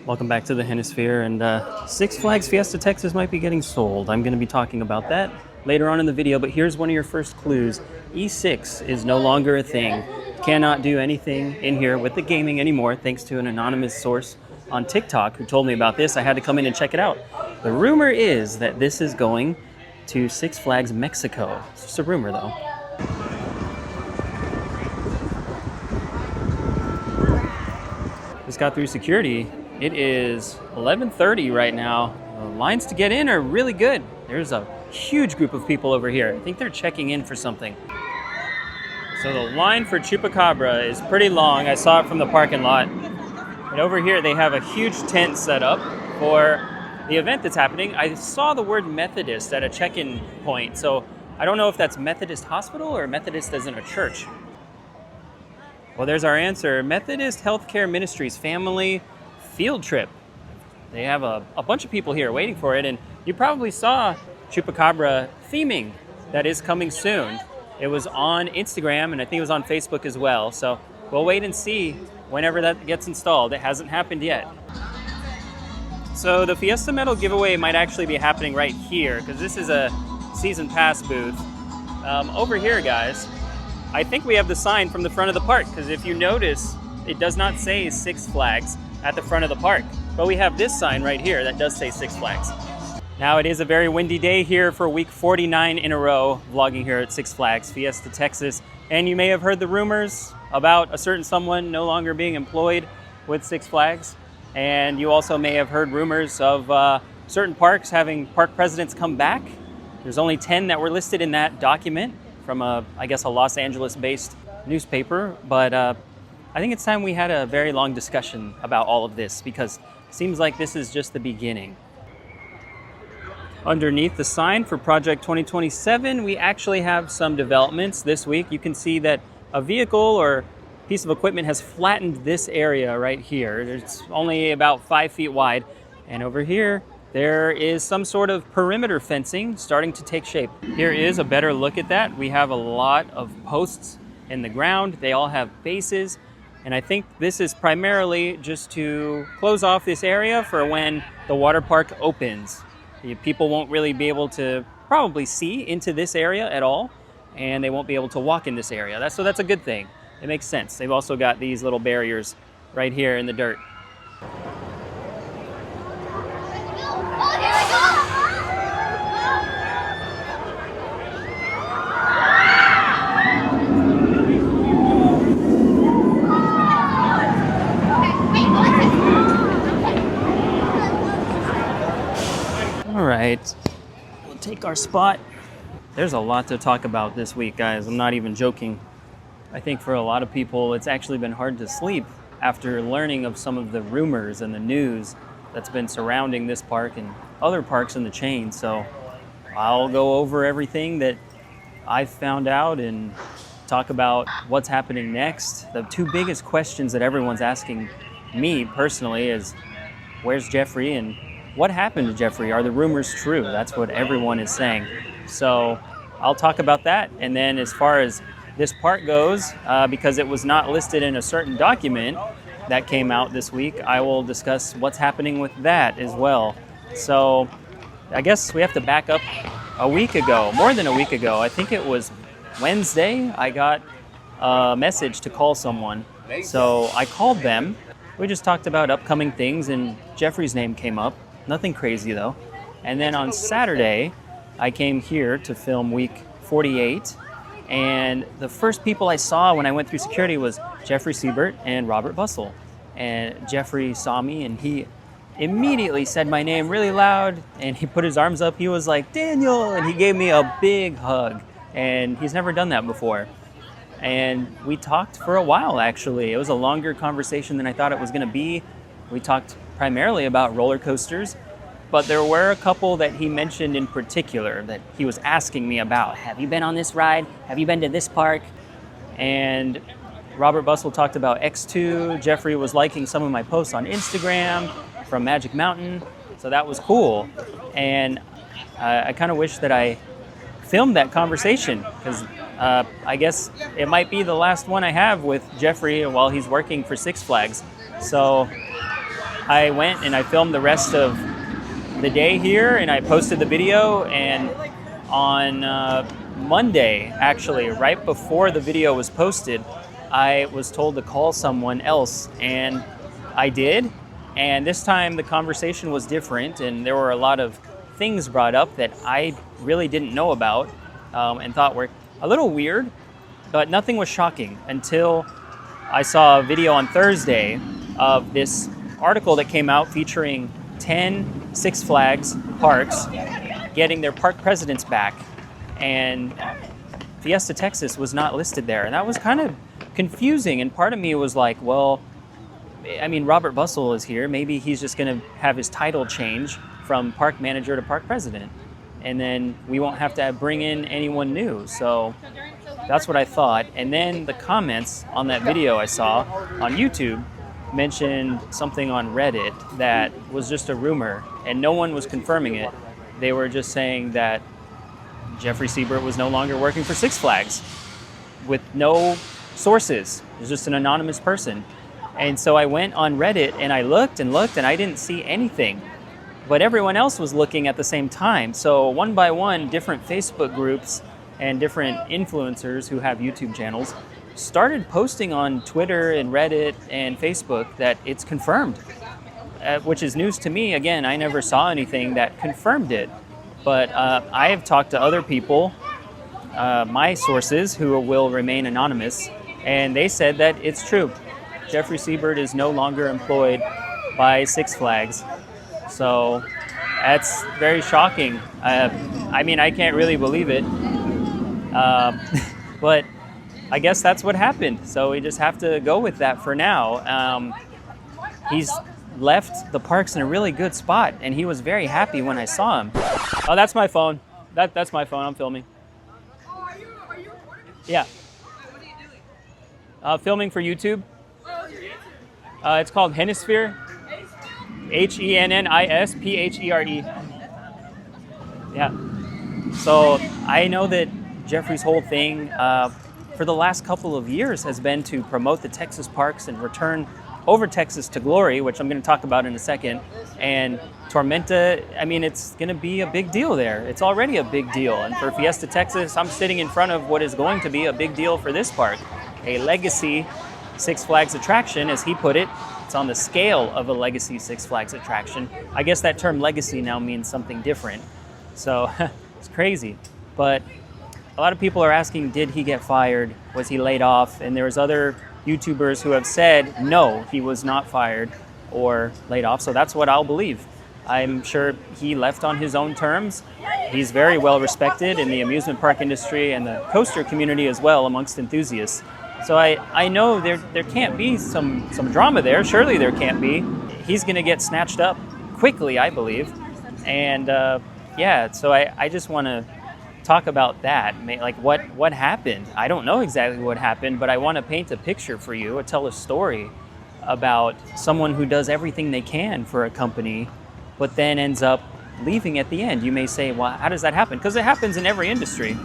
Welcome back to the Hennisphere, and Six Flags Fiesta, Texas might be getting sold. I'm going to be talking about that later on in the video, but here's one of your first clues. E6 is no longer a thing. Cannot do anything in here with the gaming anymore, thanks to an anonymous source on TikTok who told me about this. I had to come in and check it out. The rumor is that this is going to Six Flags Mexico. It's just a rumor, though. Just got through security. It is 11:30 right now. The lines to get in are really good. There's a huge group of people over here. I think they're checking in for something. So the line for Chupacabra is pretty long. I saw it from the parking lot. And over here they have a huge tent set up for the event that's happening. I saw the word Methodist at a check-in point, so I don't know if that's Methodist Hospital or Methodist as in a church. Well, there's our answer. Methodist Healthcare Ministries Family Field Trip. They have a bunch of people here waiting for it, and you probably saw Chupacabra theming that is coming soon. It was on Instagram, and I think it was on Facebook as well, so we'll wait and see whenever that gets installed. It hasn't happened yet. So the Fiesta Medal giveaway might actually be happening right here, because this is a season pass booth. Over here, guys, I think we have the sign from the front of the park, because if you notice, it does not say Six Flags at the front of the park. But we have this sign right here that does say Six Flags. Now it is a very windy day here for week 49 in a row, vlogging here at Six Flags Fiesta, Texas. And you may have heard the rumors about a certain someone no longer being employed with Six Flags. And you also may have heard rumors of certain parks having park presidents come back. There's only 10 that were listed in that document from I guess a Los Angeles-based newspaper. But I think it's time we had a very long discussion about all of this, because it seems like this is just the beginning. Underneath the sign for Project 2027, we actually have some developments this week. You can see that a vehicle or piece of equipment has flattened this area right here. It's only about 5 feet wide. And over here, there is some sort of perimeter fencing starting to take shape. Here is a better look at that. We have a lot of posts in the ground. They all have bases. And I think this is primarily just to close off this area for when the water park opens. People won't really be able to probably see into this area at all, and they won't be able to walk in this area. So that's a good thing. It makes sense. They've also got these little barriers right here in the dirt. All right, we'll take our spot. There's a lot to talk about this week, guys. I'm not even joking. I think for a lot of people, it's actually been hard to sleep after learning of some of the rumors and the news that's been surrounding this park and other parks in the chain. So I'll go over everything that I've found out and talk about what's happening next. The two biggest questions that everyone's asking me personally is, where's Jeffrey and what happened to Jeffrey? Are the rumors true? That's what everyone is saying. So I'll talk about that. And then as far as this part goes, because it was not listed in a certain document that came out this week, I will discuss what's happening with that as well. So I guess we have to back up a week ago, more than a week ago. I think it was Wednesday, I got a message to call someone. So I called them. We just talked about upcoming things, and Jeffrey's name came up. Nothing crazy though. And then on Saturday, I came here to film week 48. And the first people I saw when I went through security was Jeffrey Sebert and Robert Bustle. And Jeffrey saw me and he immediately said my name really loud, and he put his arms up. He was like, "Daniel," and he gave me a big hug. And he's never done that before. And we talked for a while, actually. It was a longer conversation than I thought it was going to be. We talked primarily about roller coasters, but there were a couple that he mentioned in particular that he was asking me about. Have you been on this ride? Have you been to this park? And Robert Bustle talked about X2. Jeffrey was liking some of my posts on Instagram from Magic Mountain, so that was cool. And I kind of wish that I filmed that conversation, because I guess it might be the last one I have with Jeffrey while he's working for Six Flags. So I went and I filmed the rest of the day here, and I posted the video. And on Monday, actually, right before the video was posted, I was told to call someone else, and I did. And this time the conversation was different, and there were a lot of things brought up that I really didn't know about and thought were a little weird, but nothing was shocking until I saw a video on Thursday of this article that came out featuring 10 Six Flags parks getting their park presidents back, and Fiesta, Texas was not listed there. And that was kind of confusing, and part of me was like, well, I mean, Robert Bustle is here. Maybe he's just going to have his title change from park manager to park president, and then we won't have to bring in anyone new. So that's what I thought. And then the comments on that video I saw on YouTube mentioned something on Reddit that was just a rumor, and no one was confirming it. They were just saying that Jeffrey Sebert was no longer working for Six Flags with no sources. It was just an anonymous person. And so I went on Reddit and I looked and I didn't see anything. But everyone else was looking at the same time. So one by one, different Facebook groups and different influencers who have YouTube channels started posting on Twitter and Reddit and Facebook that it's confirmed, which is news to me. Again, I never saw anything that confirmed it. But I have talked to other people, my sources, who will remain anonymous, and they said that it's true. Jeffrey Sebert is no longer employed by Six Flags. So that's very shocking. I mean, I can't really believe it. But I guess that's what happened. So we just have to go with that for now. He's left the parks in a really good spot, and he was very happy when I saw him. Oh, that's my phone. That's my phone. I'm filming. Oh, are you recording? Yeah. What are you doing? Filming for YouTube. Oh, your YouTube? It's called Hennisphere. Hennisphere. Yeah. So I know that Jeffrey's whole thing for the last couple of years has been to promote the Texas parks and return over Texas to glory, which I'm going to talk about in a second. And Tormenta, I mean, it's going to be a big deal there. It's already a big deal. And for Fiesta, Texas, I'm sitting in front of what is going to be a big deal for this park, a legacy Six Flags attraction, as he put it. It's on the scale of a legacy Six Flags attraction. I guess that term legacy now means something different. So it's crazy. But a lot of people are asking, did he get fired? Was he laid off? And there was other YouTubers who have said, no, he was not fired or laid off. So that's what I'll believe. I'm sure he left on his own terms. He's very well respected in the amusement park industry and the coaster community as well amongst enthusiasts. So I know there can't be some drama there. Surely there can't be. He's going to get snatched up quickly, I believe. And yeah, so I just want to talk about that, like what happened. I don't know exactly what happened, but I want to paint a picture for you, or tell a story about someone who does everything they can for a company, but then ends up leaving at the end. You may say, well, how does that happen? Because it happens in every industry.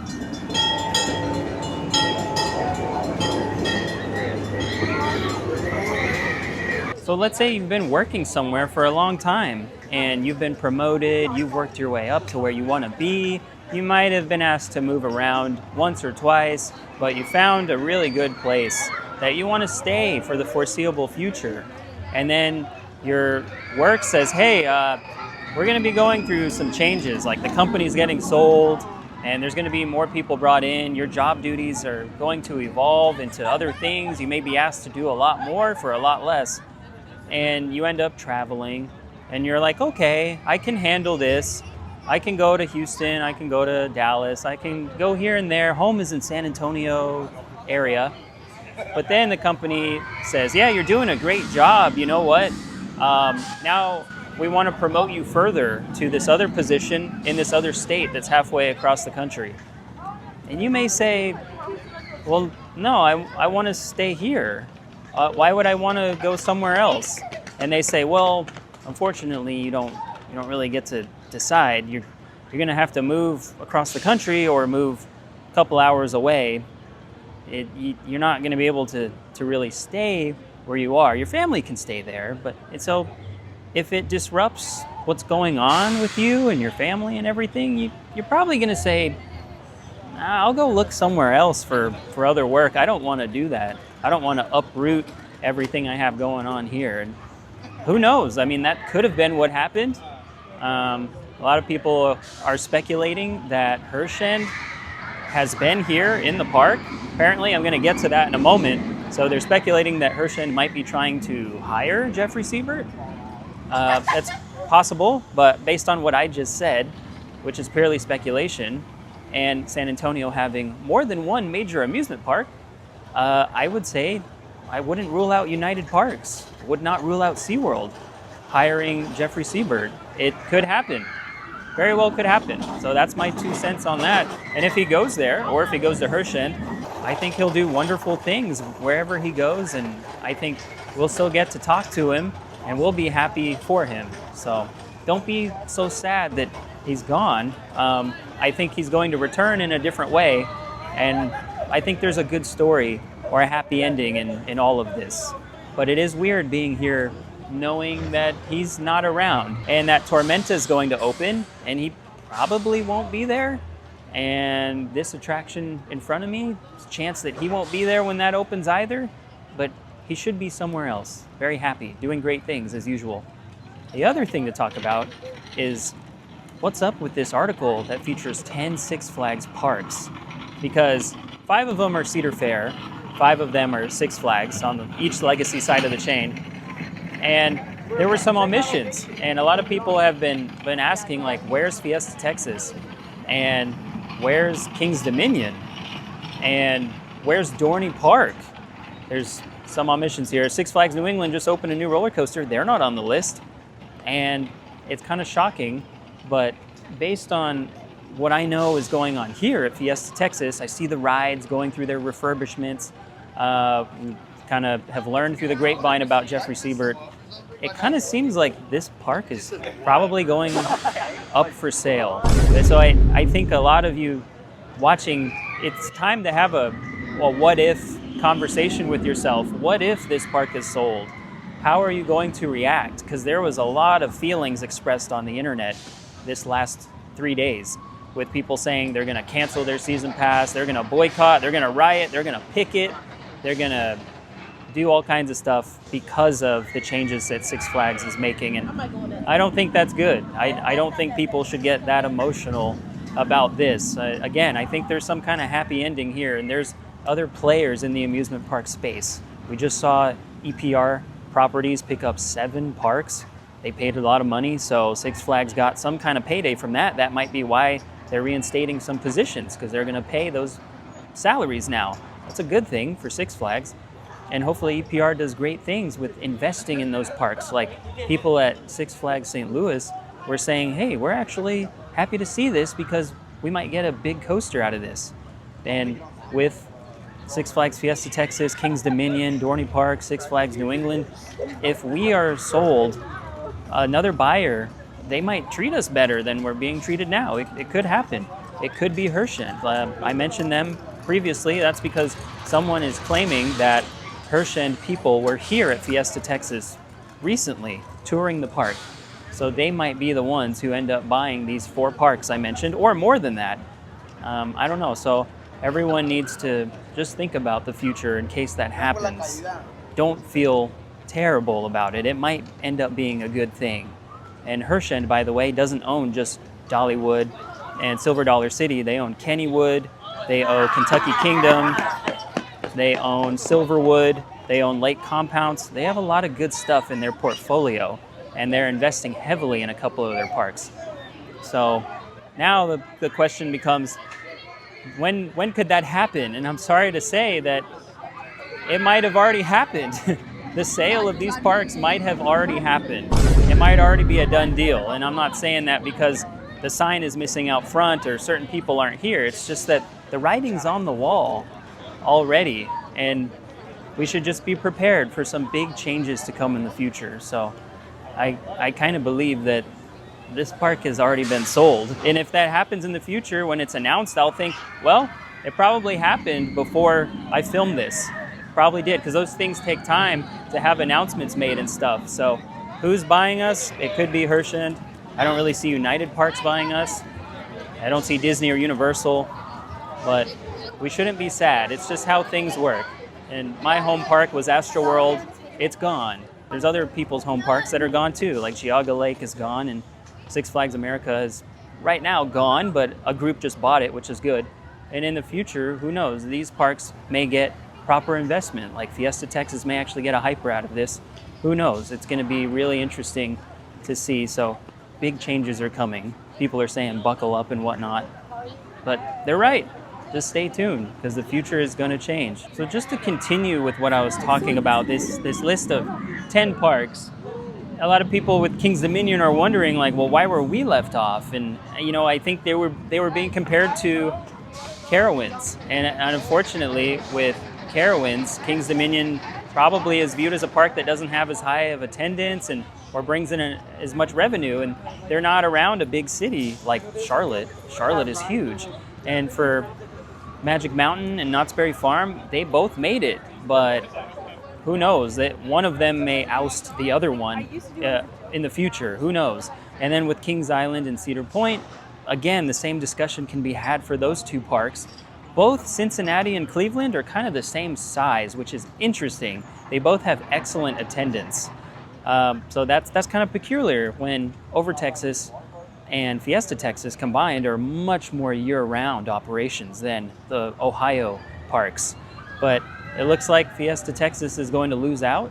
So let's say you've been working somewhere for a long time and you've been promoted, you've worked your way up to where you want to be. You might have been asked to move around once or twice, but you found a really good place that you want to stay for the foreseeable future. And then your work says, hey, we're going to be going through some changes, like the company's getting sold and there's going to be more people brought in. Your job duties are going to evolve into other things. You may be asked to do a lot more for a lot less. And you end up traveling and you're like, okay, I can handle this. I can go to Houston, I can go to Dallas, I can go here and there. Home is in San Antonio area. But then the company says, yeah, you're doing a great job. You know what? Now we want to promote you further to this other position in this other state that's halfway across the country. And you may say, well, no, I want to stay here. Why would I want to go somewhere else? And they say, well, unfortunately, you don't really get to decide. You're going to have to move across the country or move a couple hours away. You're not going to be able to really stay where you are. Your family can stay there, but so if it disrupts what's going on with you and your family and everything, you're probably going to say, I'll go look somewhere else for other work. I don't want to do that. I don't want to uproot everything I have going on here. And who knows? I mean, that could have been what happened. A lot of people are speculating that Herschend has been here in the park. Apparently, I'm going to get to that in a moment. So they're speculating that Herschend might be trying to hire Jeffrey Sebert. That's possible, but based on what I just said, which is purely speculation, and San Antonio having more than one major amusement park, I would say I wouldn't rule out United Parks, would not rule out SeaWorld hiring Jeffrey Sebert. It could happen. Very well could happen. So that's my 2 cents on that. And if he goes there, or if he goes to Herschend, I think he'll do wonderful things wherever he goes, and I think we'll still get to talk to him, and we'll be happy for him. So don't be so sad that he's gone. I think he's going to return in a different way, and I think there's a good story or a happy ending in all of this. But it is weird being here knowing that he's not around, and that Tormenta is going to open, and he probably won't be there. And this attraction in front of me, there's a chance that he won't be there when that opens either, but he should be somewhere else, very happy, doing great things as usual. The other thing to talk about is what's up with this article that features 10 Six Flags parks, because 5 of them are Cedar Fair, 5 of them are Six Flags on each legacy side of the chain. And there were some omissions, and a lot of people have been asking, like, where's Fiesta, Texas? And where's King's Dominion? And where's Dorney Park? There's some omissions here. Six Flags New England just opened a new roller coaster. They're not on the list. And it's kind of shocking, but based on what I know is going on here at Fiesta, Texas, I see the rides going through their refurbishments. We kind of have learned through the grapevine about Jeffrey Sebert. It kind of seems like this park is probably going up for sale. So I think a lot of you watching, it's time to have a what if conversation with yourself. What if this park is sold? How are you going to react? Because there was a lot of feelings expressed on the internet this last 3 days, with people saying they're going to cancel their season pass, they're going to boycott, they're going to riot, they're going to picket, they're going to do all kinds of stuff because of the changes that Six Flags is making. And I don't think that's good. I don't think people should get that emotional about this. Again, I think there's some kind of happy ending here, and there's other players in the amusement park space. We just saw EPR Properties pick up 7 parks. They paid a lot of money, so Six Flags got some kind of payday from that. That might be why they're reinstating some positions, because they're going to pay those salaries now. That's a good thing for Six Flags. And hopefully EPR does great things with investing in those parks. Like people at Six Flags St. Louis were saying, hey, we're actually happy to see this because we might get a big coaster out of this. And with Six Flags Fiesta, Texas, King's Dominion, Dorney Park, Six Flags New England, if we are sold another buyer, they might treat us better than we're being treated now. It could happen. It could be Herschend. I mentioned them previously. That's because someone is claiming that Herschend people were here at Fiesta, Texas recently, touring the park. So they might be the ones who end up buying these 4 parks I mentioned, or more than that. I don't know. So everyone needs to just think about the future in case that happens. Don't feel terrible about it. It might end up being a good thing. And Herschend, by the way, doesn't own just Dollywood and Silver Dollar City. They own Kennywood. They own Kentucky Kingdom. They own Silverwood. They own Lake Compounds. They have a lot of good stuff in their portfolio, and they're investing heavily in a couple of their parks. So now the question becomes, when could that happen? And I'm sorry to say that it might have already happened. The sale of these parks might have already happened. It might already be a done deal. And I'm not saying that because the sign is missing out front or certain people aren't here. It's just that the writing's on the wall already, and we should just be prepared for some big changes to come in the future. So I kind of believe that this park has already been sold. And if that happens in the future, when it's announced, I'll think, well, it probably happened before I filmed this. Probably did, because those things take time to have announcements made and stuff. So who's buying us? It could be Hershend. I don't really see United Parks buying us. I don't see Disney or Universal, but we shouldn't be sad. It's just how things work. And my home park was Astroworld. It's gone. There's other people's home parks that are gone too, like Geauga Lake is gone, and Six Flags America is right now gone, but a group just bought it, which is good. And in the future, who knows? These parks may get proper investment, like Fiesta Texas may actually get a hyper out of this. Who knows? It's going to be really interesting to see. So big changes are coming. People are saying buckle up and whatnot, but they're right. Just stay tuned because the future is going to change. So just to continue with what I was talking about, this list of 10 parks, a lot of people with King's Dominion are wondering, like, well, why were we left off? And I think they were being compared to Carowinds, and unfortunately, with Carowinds, King's Dominion probably is viewed as a park that doesn't have as high of attendance or brings in as much revenue, and they're not around a big city like Charlotte. Charlotte is huge, and for Magic Mountain and Knott's Berry Farm, they both made it, but who knows, that one of them may oust the other one in the future. Who knows? And then with Kings Island and Cedar Point, again, the same discussion can be had for those two parks. Both Cincinnati and Cleveland are kind of the same size, which is interesting. They both have excellent attendance. So that's kind of peculiar when Over Texas and Fiesta Texas combined are much more year-round operations than the Ohio parks. But it looks like Fiesta Texas is going to lose out.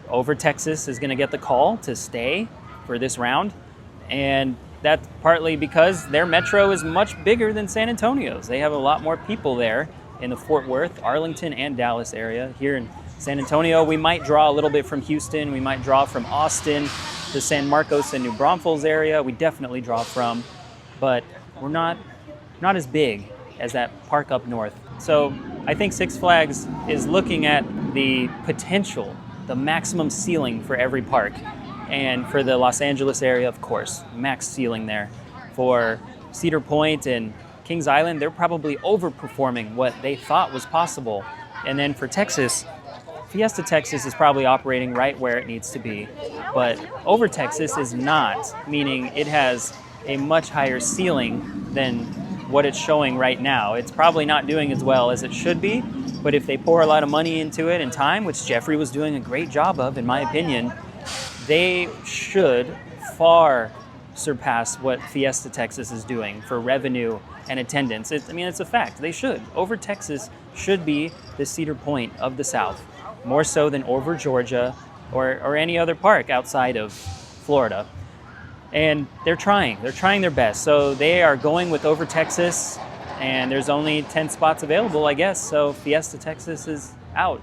Over Texas is going to get the call to stay for this round. And that's partly because their metro is much bigger than San Antonio's. They have a lot more people there in the Fort Worth, Arlington, and Dallas area. Here in San Antonio, we might draw a little bit from Houston. We might draw from Austin, the San Marcos and New Braunfels area. We definitely draw from, but we're not as big as that park up north. So I think Six Flags is looking at the potential, the maximum ceiling for every park. And for the Los Angeles area, of course, max ceiling there. For Cedar Point and Kings Island, they're probably overperforming what they thought was possible. And then for Texas, Fiesta Texas is probably operating right where it needs to be. But Over Texas is not, meaning it has a much higher ceiling than what it's showing right now. It's probably not doing as well as it should be, but if they pour a lot of money into it and time, which Jeffrey was doing a great job of, in my opinion, they should far surpass what Fiesta Texas is doing for revenue and attendance. It's a fact. They should. Over Texas should be the Cedar Point of the South, more so than Over Georgia or any other park outside of Florida. And they're trying their best. So they are going with Over Texas, and there's only 10 spots available, I guess. So Fiesta Texas is out.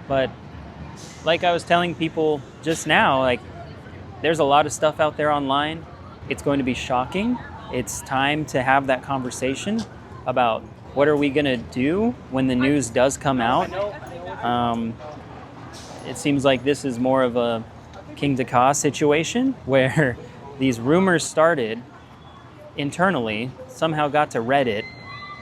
But like I was telling people just now, like, there's a lot of stuff out there online. It's going to be shocking. It's time to have that conversation about what are we going to do when the news does come out. It seems like this is more of a King Dakar situation where these rumors started internally, somehow got to Reddit,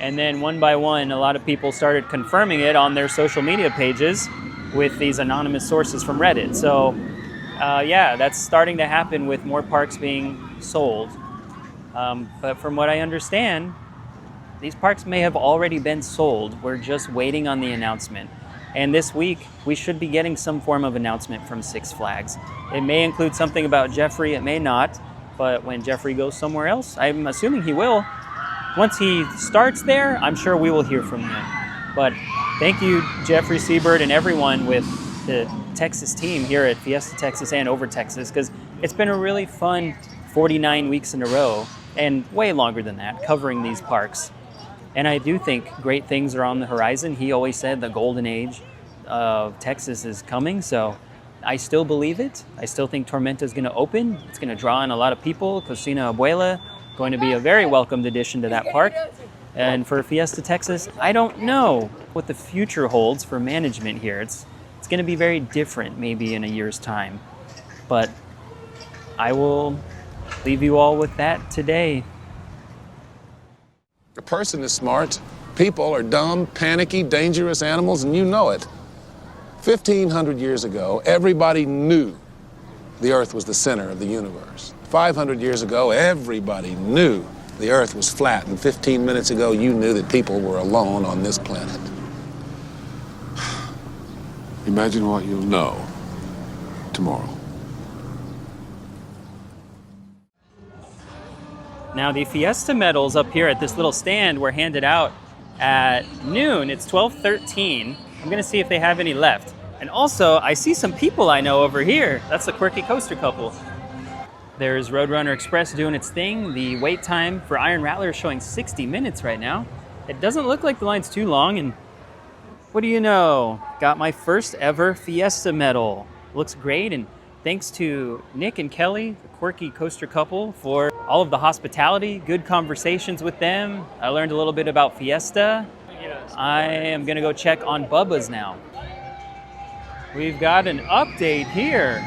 and then one by one, a lot of people started confirming it on their social media pages with these anonymous sources from Reddit. So that's starting to happen with more parks being sold. But from what I understand, these parks may have already been sold. We're just waiting on the announcement. And this week, we should be getting some form of announcement from Six Flags. It may include something about Jeffrey, it may not. But when Jeffrey goes somewhere else, I'm assuming he will. Once he starts there, I'm sure we will hear from him. But thank you, Jeffrey Sebert, and everyone with the Texas team here at Fiesta Texas and Over Texas, because it's been a really fun 49 weeks in a row, and way longer than that, covering these parks. And I do think great things are on the horizon. He always said the golden age of Texas is coming, so I still believe it. I still think Tormenta is going to open. It's going to draw in a lot of people. Cocina Abuela, going to be a very welcomed addition to that park. And for Fiesta Texas, I don't know what the future holds for management here. It's going to be very different maybe in a year's time. But I will leave you all with that today. A person is smart. People are dumb, panicky, dangerous animals, and you know it. 1,500 years ago, everybody knew the Earth was the center of the universe. 500 years ago, everybody knew the Earth was flat, and 15 minutes ago, you knew that people were alone on this planet. Imagine what you'll know tomorrow. Now the Fiesta medals up here at this little stand were handed out at noon. It's 12:13. I'm gonna see if they have any left. And also, I see some people I know over here. That's the Quirky Coaster couple. There's Roadrunner Express doing its thing. The wait time for Iron Rattler is showing 60 minutes right now. It doesn't look like the line's too long, and what do you know? Got my first ever Fiesta medal. Looks great, and thanks to Nick and Kelly, the Quirky Coaster couple, for all of the hospitality, good conversations with them. I learned a little bit about Fiesta. I am gonna go check on Bubba's now. We've got an update here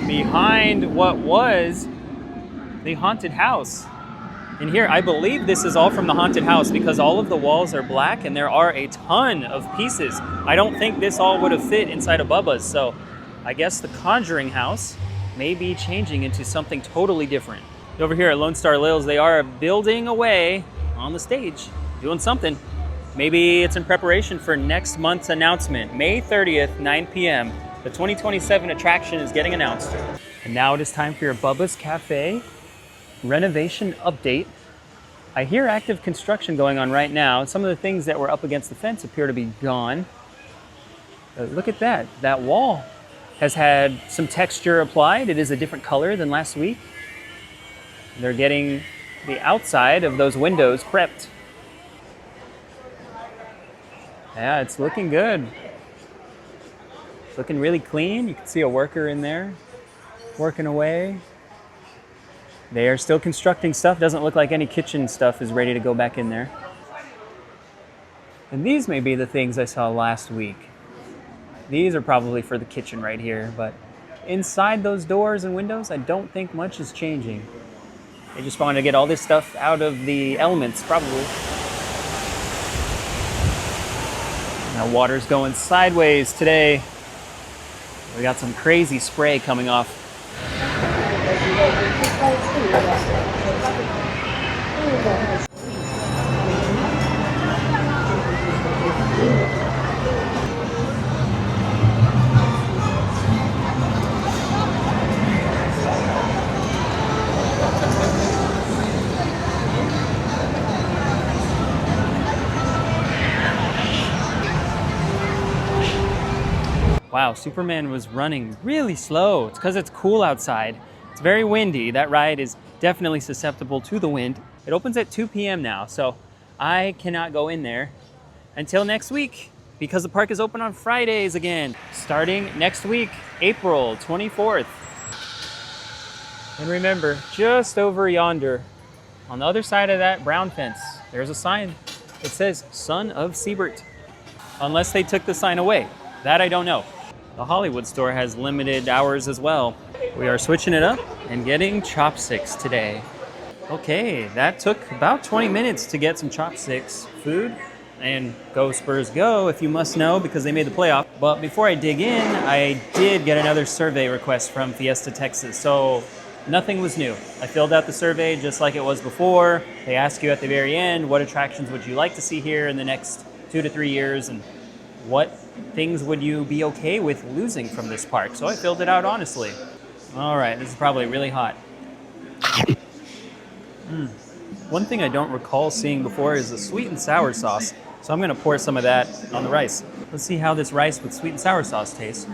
behind what was the haunted house. And here, I believe this is all from the haunted house because all of the walls are black and there are a ton of pieces. I don't think this all would have fit inside of Bubba's, so I guess the Conjuring house may be changing into something totally different. Over here at Lone Star Lils, they are building away on the stage, doing something. Maybe it's in preparation for next month's announcement, May 30th, 9 p.m. The 2027 attraction is getting announced. And now it is time for your Bubba's Cafe renovation update. I hear active construction going on right now. Some of the things that were up against the fence appear to be gone. Look at that. That wall has had some texture applied. It is a different color than last week. They're getting the outside of those windows prepped. Yeah, it's looking good. It's looking really clean. You can see a worker in there working away. They are still constructing stuff. Doesn't look like any kitchen stuff is ready to go back in there. And these may be the things I saw last week. These are probably for the kitchen right here, but inside those doors and windows, I don't think much is changing. They just wanted to get all this stuff out of the elements, probably. Now water's going sideways today. We got some crazy spray coming off. Wow, Superman was running really slow. It's because it's cool outside. It's very windy. That ride is definitely susceptible to the wind. It opens at 2 p.m. now, so I cannot go in there until next week because the park is open on Fridays again, starting next week, April 24th. And remember, just over yonder, on the other side of that brown fence, there's a sign. It says, Son of Sebert. Unless they took the sign away. That I don't know. The Hollywood store has limited hours as well. We are switching it up and getting chopsticks today. Okay, that took about 20 minutes to get some chopsticks food. And go Spurs go, if you must know, because they made the playoff. But before I dig in, I did get another survey request from Fiesta, Texas. So nothing was new. I filled out the survey just like it was before. They ask you at the very end, what attractions would you like to see here in the next 2 to 3 years? And what things would you be okay with losing from this park? So I filled it out honestly. All right, this is probably really hot. One thing I don't recall seeing before is the sweet and sour sauce. So I'm gonna pour some of that on the rice. Let's see how this rice with sweet and sour sauce tastes.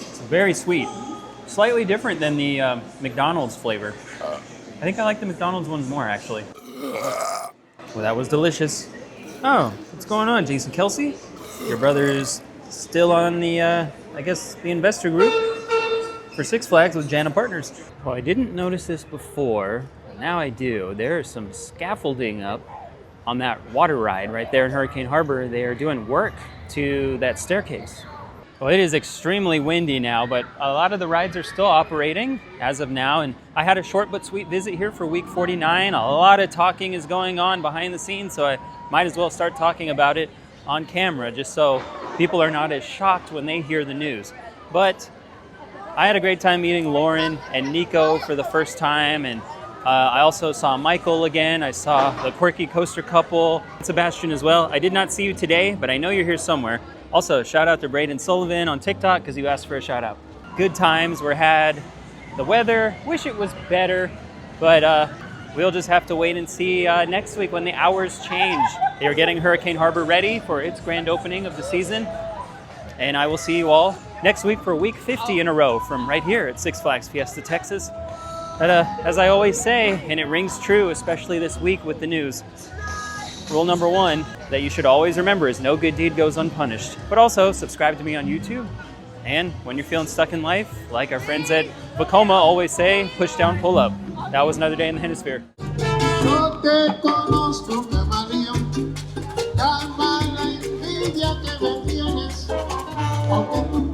It's very sweet. Slightly different than the McDonald's flavor. I think I like the McDonald's ones more, actually. Well, that was delicious. Oh, what's going on, Jason Kelsey? Your brother's still on the, I guess, the investor group for Six Flags with Jana Partners. Well, I didn't notice this before, but now I do. There is some scaffolding up on that water ride right there in Hurricane Harbor. They are doing work to that staircase. Well, it is extremely windy now, but a lot of the rides are still operating as of now. And I had a short but sweet visit here for week 49. A lot of talking is going on behind the scenes, so I might as well start talking about it on camera just so people are not as shocked when they hear the news. But I had a great time meeting Lauren and Nico for the first time, and I also saw Michael again. I saw the quirky coaster couple, Sebastian as well. I did not see you today, but I know you're here somewhere. Also, shout out to Braden Sullivan on TikTok because you asked for a shout out. Good times were had. The weather, wish it was better, but we'll just have to wait and see next week when the hours change. They are getting Hurricane Harbor ready for its grand opening of the season. And I will see you all next week for week 50 in a row from right here at Six Flags Fiesta, Texas. But as I always say, and it rings true, especially this week with the news, rule number one that you should always remember is no good deed goes unpunished. But also subscribe to me on YouTube. And when you're feeling stuck in life, like our friends at Vacoma always say, push down, pull up. That was another day in the Hennisphere. No te conozco, María, calma la envidia que me tienes, aunque tú